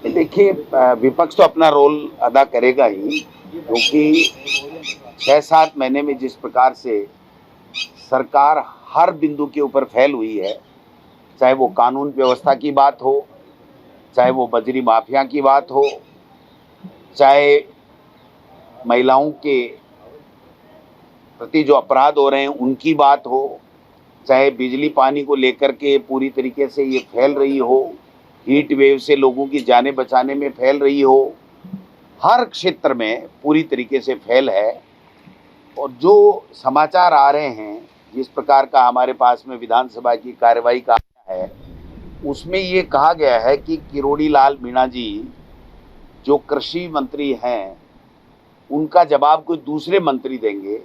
देखिए, विपक्ष तो अपना रोल अदा करेगा ही, क्योंकि 6-7 महीने में जिस प्रकार से सरकार हर बिंदु के ऊपर फैल हुई है, चाहे वो कानून व्यवस्था की बात हो, चाहे वो बजरी माफिया की बात हो, चाहे महिलाओं के प्रति जो अपराध हो रहे हैं उनकी बात हो, चाहे बिजली पानी को लेकर के पूरी तरीके से ये फैल रही हो, हीट वेव से लोगों की जानें बचाने में फैल रही हो, हर क्षेत्र में पूरी तरीके से फैल है। और जो समाचार आ रहे हैं, जिस प्रकार का हमारे पास में विधानसभा की कार्यवाही का आया है, उसमें ये कहा गया है कि किरोड़ी लाल मीणा जी जो कृषि मंत्री हैं, उनका जवाब कोई दूसरे मंत्री देंगे।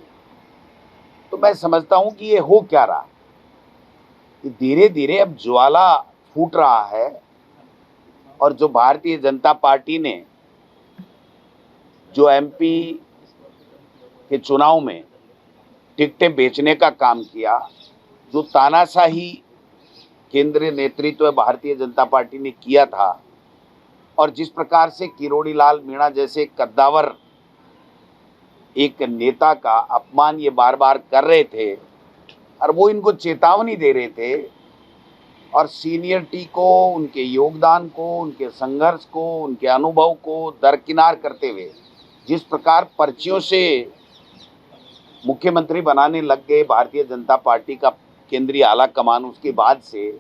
तो मैं समझता हूं कि ये हो क्या रहा, कि धीरे धीरे अब ज्वाला फूट रहा है और जो भारतीय जनता पार्टी ने जो एमपी के चुनाव में टिकटें बेचने का काम किया, जो तानाशाही केंद्रीय नेतृत्व भारतीय जनता पार्टी ने किया था, और जिस प्रकार से किरोड़ी लाल मीणा जैसे कद्दावर एक नेता का अपमान ये बार बार कर रहे थे, और वो इनको चेतावनी दे रहे थे, और सीनियरिटी को, उनके योगदान को, उनके संघर्ष को, उनके अनुभव को दरकिनार करते हुए जिस प्रकार पर्चियों से मुख्यमंत्री बनाने लग गए भारतीय जनता पार्टी का केंद्रीय आला कमान उसके बाद से,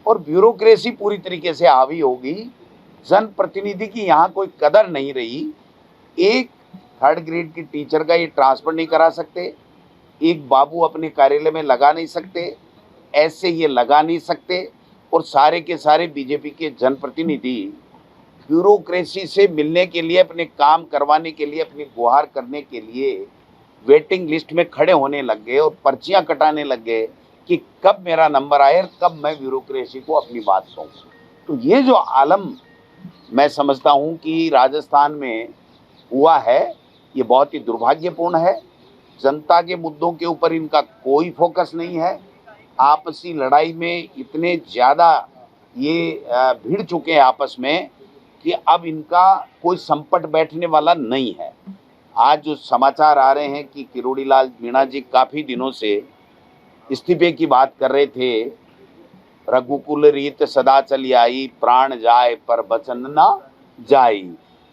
और ब्यूरोक्रेसी पूरी तरीके से हावी हो गई, जनप्रतिनिधि की यहाँ कोई कदर नहीं रही। एक 3rd ग्रेड की टीचर का ये ट्रांसफर नहीं करा सकते, एक बाबू अपने कार्यालय में लगा नहीं सकते, ऐसे ये लगा नहीं सकते, और सारे के सारे बीजेपी के जनप्रतिनिधि ब्यूरोक्रेसी से मिलने के लिए, अपने काम करवाने के लिए, अपनी गुहार करने के लिए वेटिंग लिस्ट में खड़े होने लग गए और पर्चियां कटाने लग गए कि कब मेरा नंबर आए और कब मैं ब्यूरोक्रेसी को अपनी बात कहूँ। तो ये जो आलम मैं समझता हूँ कि राजस्थान में हुआ है, ये बहुत ही दुर्भाग्यपूर्ण है। जनता के मुद्दों के ऊपर इनका कोई फोकस नहीं है। आपसी लड़ाई में इतने ज़्यादा ये भिड़ चुके हैं आपस में कि अब इनका कोई संपट बैठने वाला नहीं है। आज जो समाचार आ रहे हैं कि किरोड़ी लाल मीणा जी काफ़ी दिनों से इस्तीफे की बात कर रहे थे, रघुकुल रीत सदा चली आई, प्राण जाए पर बचन ना जाई।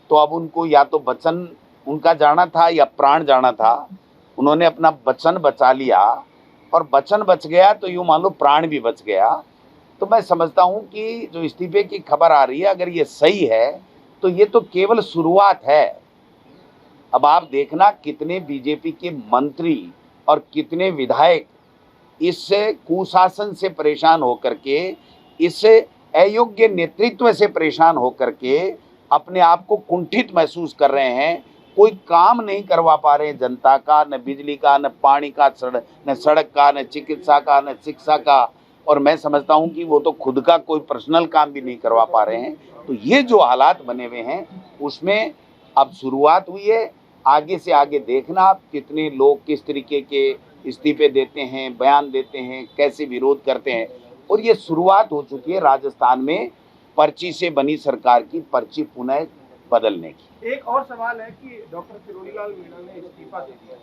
तो अब उनको या तो बचन उनका जाना था या प्राण जाना था। उन्होंने अपना बचन बचा लिया, और बचन बच गया तो यूँ मान लो प्राण भी बच गया। तो मैं समझता हूँ कि जो इस्तीफे की खबर आ रही है, अगर ये सही है तो ये तो केवल शुरुआत है। अब आप देखना कितने बीजेपी के मंत्री और कितने विधायक इस कुशासन से परेशान होकर के, इस अयोग्य नेतृत्व से परेशान होकर के अपने आप को कुंठित महसूस कर रहे हैं। कोई काम नहीं करवा पा रहे हैं जनता का, न बिजली का, न पानी का, न सड़क का, न चिकित्सा का, न शिक्षा का, और मैं समझता हूं कि वो तो खुद का कोई पर्सनल काम भी नहीं करवा पा रहे हैं। तो ये जो हालात बने हुए हैं, उसमें अब शुरुआत हुई है। आगे से आगे देखना आप कितने लोग किस तरीके के इस्तीफे देते हैं, बयान देते हैं, कैसे विरोध करते हैं। और ये शुरुआत हो चुकी है राजस्थान में पर्ची से बनी सरकार की पर्ची पुनः बदलने की। एक और सवाल है कि डॉक्टर किरोड़ी लाल मीणा ने इस्तीफा दे दिया,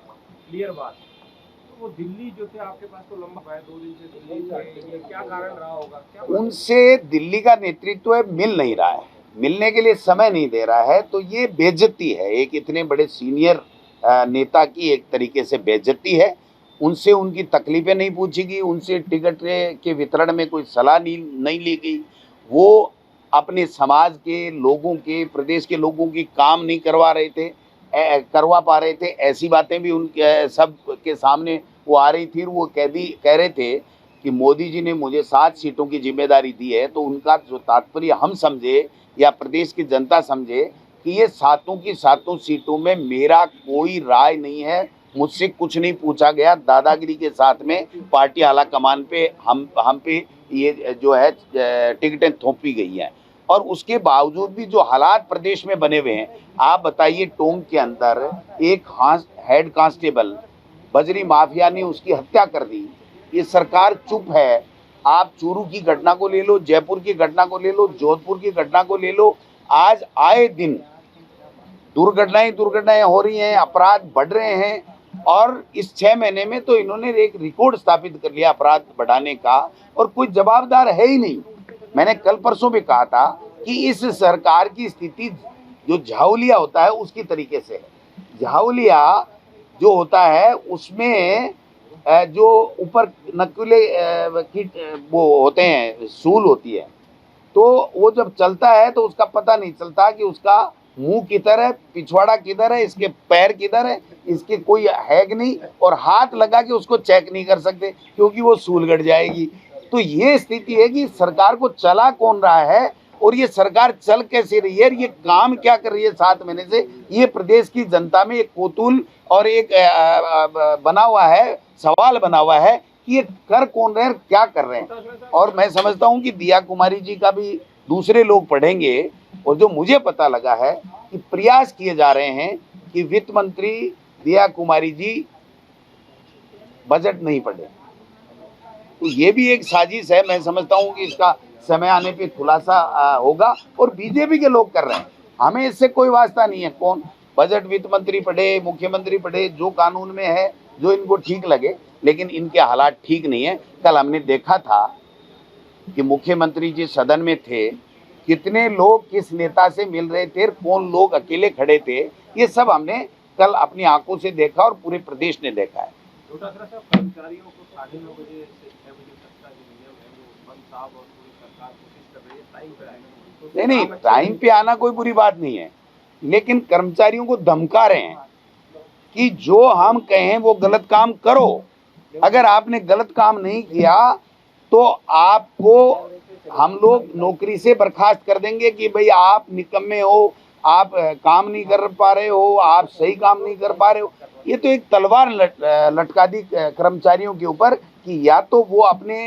क्लियर बात। तो वो दिल्ली जो थे आपके पास तो लंबा है, 2 दिन से दिल्ली थे, ये क्या कारण रहा होगा? क्या उनसे दिल्ली का नेतृत्व मिल नहीं रहा है, मिलने के लिए समय नहीं दे रहा है। तो ये बेइज्जती है, एक इतने बड़े सीनियर नेता की एक तरीके से बेइज्जती है। उनसे उनकी तकलीफें नहीं पूछी गई, उनसे टिकट के वितरण में कोई सलाह नहीं ली गई। वो अपने समाज के लोगों के, प्रदेश के लोगों की काम नहीं करवा पा रहे थे। ऐसी बातें भी उनके सब के सामने वो आ रही थी। वो कह रहे थे कि मोदी जी ने मुझे 7 सीटों की जिम्मेदारी दी है। तो उनका जो तात्पर्य हम समझे या प्रदेश की जनता समझे कि ये 7 की 7 सीटों में मेरा कोई राय नहीं है, मुझसे कुछ नहीं पूछा गया। दादागिरी के साथ में पार्टी आला कमान पे हम पे ये जो है टिकटें थोपी गई हैं। और उसके बावजूद भी जो हालात प्रदेश में बने हुए हैं, आप बताइए, टोंक के अंदर एक हेड कांस्टेबल बजरी माफिया ने उसकी हत्या कर दी। ये सरकार चुप है। आप चूरू की घटना को ले लो, जयपुर की घटना को ले लो, जोधपुर की घटना को ले लो, आज आए दिन दुर्घटनाएं हो रही हैं, अपराध बढ़ रहे हैं, और इस 6 महीने में तो इन्होंने एक रिकॉर्ड स्थापित कर लिया अपराध बढ़ाने का, और कोई जवाबदार है ही नहीं। मैंने कल परसों भी कहा था कि इस सरकार की स्थिति जो झाउलिया होता है उसकी तरीके से है। झाउलिया जो होता है उसमें जो ऊपर नकुले कीट वो होते हैं, सूल होती है, तो वो जब चलता है तो उसका पता नहीं चलता कि उसका मुंह किधर है, पिछवाड़ा किधर है, इसके पैर किधर है, इसके कोई है कि नहीं, और हाथ लगा के उसको चेक नहीं कर सकते क्योंकि वो सूल गड़ जाएगी। तो ये स्थिति है कि सरकार को चला कौन रहा है और ये सरकार चल कैसे रही है, ये काम क्या कर रही है 7 महीने से, ये प्रदेश की जनता में एक कौतूहल और एक बना हुआ है, सवाल बना हुआ है कि ये कर कौन रहे हैं, क्या कर रहे हैं। और मैं समझता हूं कि दिया कुमारी जी का भी दूसरे लोग पढ़ेंगे, और जो मुझे पता लगा है कि प्रयास किए जा रहे हैं कि वित्त मंत्री दिया कुमारी जी बजट नहीं पढ़े, तो ये भी एक साजिश है। मैं समझता हूं कि इसका समय आने पे खुलासा होगा, और बीजेपी के लोग कर रहे हैं, हमें इससे कोई वास्ता नहीं है। कौन बजट वित्त मंत्री पढ़े, मुख्यमंत्री पढ़े, जो कानून में है, जो इनको ठीक लगे, लेकिन इनके हालात ठीक नहीं है। कल हमने देखा था कि मुख्यमंत्री जी सदन में थे, कितने लोग किस नेता से मिल रहे थे, कौन लोग अकेले खड़े थे, ये सब हमने कल अपनी आंखों से देखा और पूरे प्रदेश ने देखा है। कर्मचारियों को 9:30 बजे से 6 बजे तक का जो नियम है वो बंद साहब और पूरी सरकार कोशिश कर रही है टाइम पे आए। नहीं, टाइम पे आना कोई बुरी बात नहीं है, लेकिन कर्मचारियों को धमका रहे हैं कि जो हम कहें वो गलत काम करो, अगर आपने गलत काम नहीं किया तो आपको हम लोग नौकरी से बर्खास्त कर देंगे कि भाई आप निकम्मे हो, आप काम नहीं कर पा रहे हो, आप सही काम नहीं कर पा रहे हो। ये तो एक तलवार लटका दी कर्मचारियों के ऊपर कि या तो वो अपने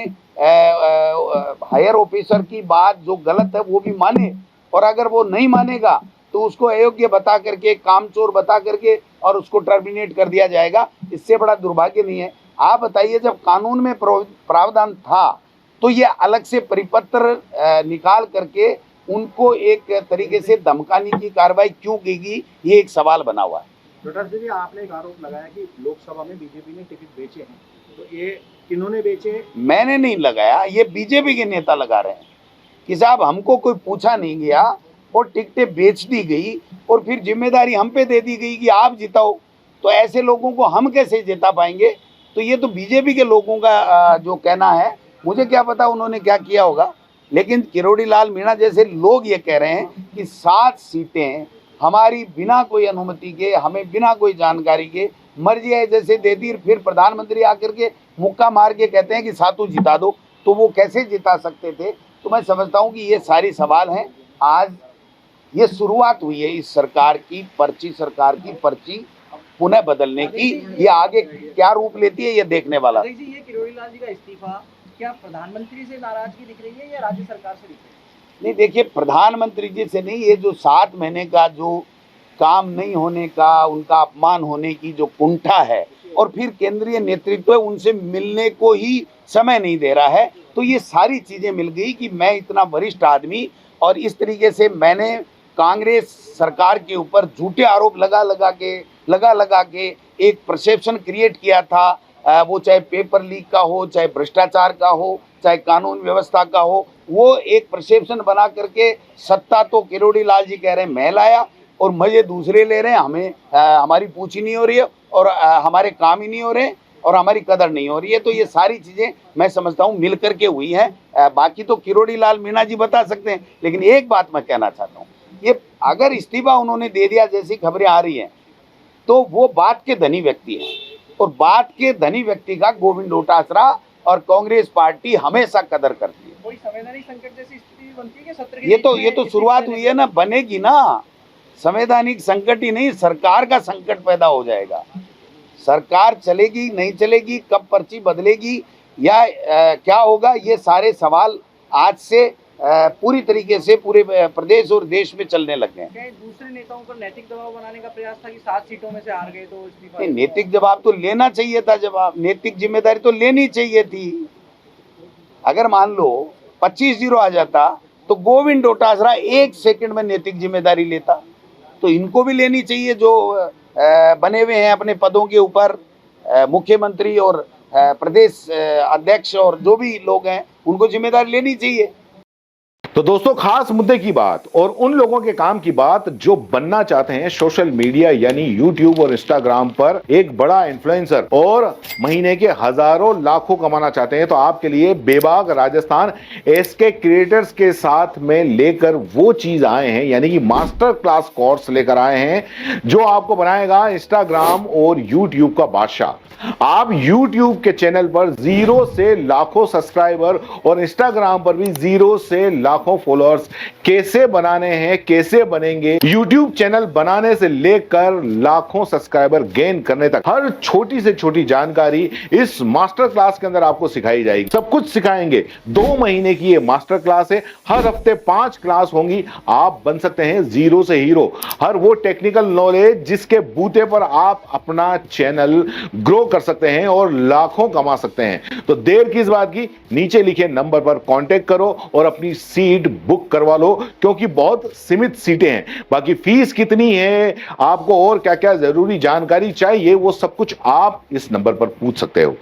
हायर ऑफिसर की बात जो गलत है वो भी माने, और अगर वो नहीं मानेगा तो उसको अयोग्य बता करके, कामचोर बता करके, और उसको टर्मिनेट कर दिया जाएगा। इससे बड़ा दुर्भाग्य नहीं है। आप बताइए, जब कानून में प्रावधान था तो ये अलग से परिपत्र निकाल करके उनको एक तरीके से धमकाने की कार्रवाई क्यों की गई, ये एक सवाल बना हुआ है। डॉक्टर जी, आपने एक आरोप लगाया कि लोकसभा में बीजेपी ने टिकट बेचे हैं, तो ये किन्होंने बेचे? मैंने नहीं लगाया, ये बीजेपी के नेता लगा रहे हैं कि साहब हमको कोई पूछा नहीं गया और टिकटें बेच दी गई, और फिर जिम्मेदारी हम पे दे दी गई कि आप जिताओ। तो ऐसे लोगों को हम कैसे जिता पाएंगे? तो ये तो बीजेपी के लोगों का जो कहना है, मुझे क्या पता उन्होंने क्या किया होगा। लेकिन किरोड़ी लाल मीणा जैसे लोग ये कह रहे हैं कि 7 सीटें हमारी बिना कोई अनुमति के, हमें बिना कोई जानकारी के मर्जी है जैसे दे दी, फिर प्रधानमंत्री आकर के मुक्का मार के कहते हैं कि 7 जिता दो, तो वो कैसे जिता सकते थे? तो मैं समझता हूँ कि ये सारी सवाल हैं। आज ये शुरुआत हुई है इस सरकार की पर्ची पुनः बदलने की। ये आगे क्या रूप लेती है ये देखने वाला। जी, ये किरोड़ी लाल जी का इस्तीफा क्या प्रधानमंत्री से नाराजगी दिख रही है या राज्य सरकार से दिख रही है? नहीं, देखिए, प्रधानमंत्री जी से नहीं, ये जो 7 महीने का जो काम नहीं होने का, उनका अपमान होने की जो कुंठा है, और फिर केंद्रीय नेतृत्व उनसे मिलने को ही समय नहीं दे रहा है, तो ये सारी चीजें मिल गई कि मैं इतना वरिष्ठ आदमी, और इस तरीके से मैंने कांग्रेस सरकार के ऊपर झूठे आरोप लगा लगा के एक परसेप्शन क्रिएट किया था, वो चाहे पेपर लीक का हो, चाहे भ्रष्टाचार का हो, चाहे कानून व्यवस्था का हो, वो एक परसेप्शन बना करके सत्ता तो किरोड़ी लाल जी कह रहे हैं मैं लाया, और मजे दूसरे ले रहे हैं, हमें हमारी पूछ ही नहीं हो रही है, और हमारे काम ही नहीं हो रहे हैं, और हमारी कदर नहीं हो रही है। तो ये सारी चीजें मैं समझता हूँ मिल करके हुई है। बाकी तो किरोड़ी लाल मीणा जी बता सकते हैं, लेकिन एक बात मैं कहना चाहता हूँ, ये अगर इस्तीफा उन्होंने दे दिया जैसी खबरें आ रही हैं, तो वो बात के धनी व्यक्ति हैं, और बात के धनी व्यक्ति का गोविंद डोटासरा और कांग्रेस पार्टी हमेशा कदर करती है। कोई संवैधानिक संकट जैसी स्थिति बनती है कि सत्र के ये तो शुरुआत हुई है ना, बनेगी ना। संवैधानिक संकट ही नहीं, सरकार का संकट पैदा हो जाएगा। सरकार चलेगी नहीं चलेगी, कब पर्ची बदलेगी, या क्या होगा, ये सारे सवाल आज से पूरी तरीके से पूरे प्रदेश और देश में चलने लग गए हैं। दूसरे नेताओं पर नैतिक दबाव बनाने का प्रयास था कि 7 सीटों में से हार गए तो इस्तीफा? नहीं, नैतिक जवाब तो लेना चाहिए था, जवाब नैतिक जिम्मेदारी तो लेनी चाहिए थी। अगर मान लो 25-0 आ जाता तो गोविंद डोटासरा 1 सेकंड में नैतिक जिम्मेदारी लेता। तो इनको भी लेनी चाहिए, जो बने हुए हैं अपने पदों के ऊपर, मुख्यमंत्री और प्रदेश अध्यक्ष और जो भी लोग हैं, उनको जिम्मेदारी लेनी चाहिए। तो दोस्तों, खास मुद्दे की बात और उन लोगों के काम की बात जो बनना चाहते हैं सोशल मीडिया यानी यूट्यूब और इंस्टाग्राम पर एक बड़ा इन्फ्लुएंसर और महीने के हजारों लाखों कमाना चाहते हैं। तो आपके लिए बेबाक राजस्थान एसके क्रिएटर्स के साथ में लेकर वो चीज आए हैं, यानी कि मास्टर क्लास कोर्स लेकर आए हैं जो आपको बनाएगा इंस्टाग्राम और यूट्यूब का बादशाह। आप YouTube के चैनल पर 0 से लाखों सब्सक्राइबर और इंस्टाग्राम पर भी 0 से लाखों फॉलोअर्स कैसे बनाने हैं, कैसे बनेंगे, YouTube चैनल बनाने से लेकर लाखों सब्सक्राइबर गेन करने तक हर छोटी से छोटी जानकारी इस मास्टर क्लास के अंदर आपको सिखाई जाएगी। सब कुछ सिखाएंगे। 2 महीने की ये मास्टर क्लास है। हर हफ्ते 5 क्लास होंगी। आप बन सकते हैं 0 से हीरो। हर वो टेक्निकल नॉलेज जिसके बूते पर आप अपना चैनल ग्रो कर सकते हैं और लाखों कमा सकते हैं। तो देर किस बात की, नीचे लिखे नंबर पर कांटेक्ट करो और अपनी सीट बुक करवा लो, क्योंकि बहुत सीमित सीटें हैं। बाकी फीस कितनी है, आपको और क्या क्या जरूरी जानकारी चाहिए, वो सब कुछ आप इस नंबर पर पूछ सकते हो।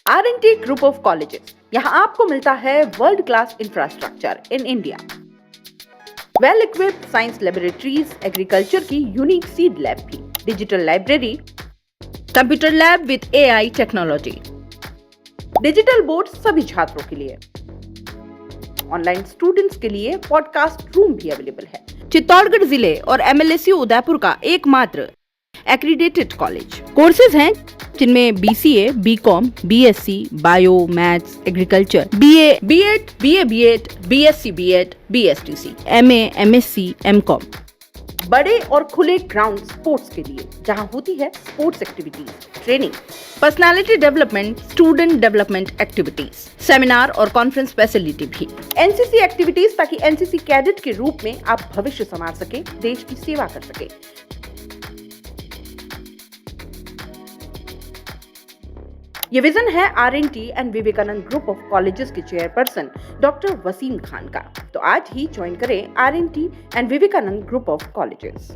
R&T ग्रुप ऑफ कॉलेजेस, यहां आपको मिलता है world class infrastructure in India, well equipped science laboratories, agriculture की यूनिक सीड लैब भी, digital library, computer lab with AI technology, digital board सभी छात्रों के लिए, ऑनलाइन स्टूडेंट्स के लिए पॉडकास्ट रूम भी अवेलेबल है। चित्तौड़गढ़ जिले और MLSU उदयपुर का एकमात्र एक्रीडेटेड कॉलेज। कोर्सेज हैं जिनमें BCA, BCom, BSc, bio, maths, agriculture, BA, B.Ed, BA, B.Ed, BSc, B.Ed, BSTC, MA, MSc, MCom। बड़े और खुले ग्राउंड स्पोर्ट्स के लिए, जहां होती है sports activities, training, personality development, student development activities, seminar और कॉन्फ्रेंस फैसिलिटी भी, NCC एक्टिविटीज, ताकि NCC कैडेट के रूप में आप भविष्य संवार सके, देश की सेवा कर सके। ये विजन है R&T and Vivekanand Group of Colleges के चेयरपर्सन डॉक्टर वसीम खान का। तो आज ही ज्वाइन करें R&T and Vivekanand Group of colleges.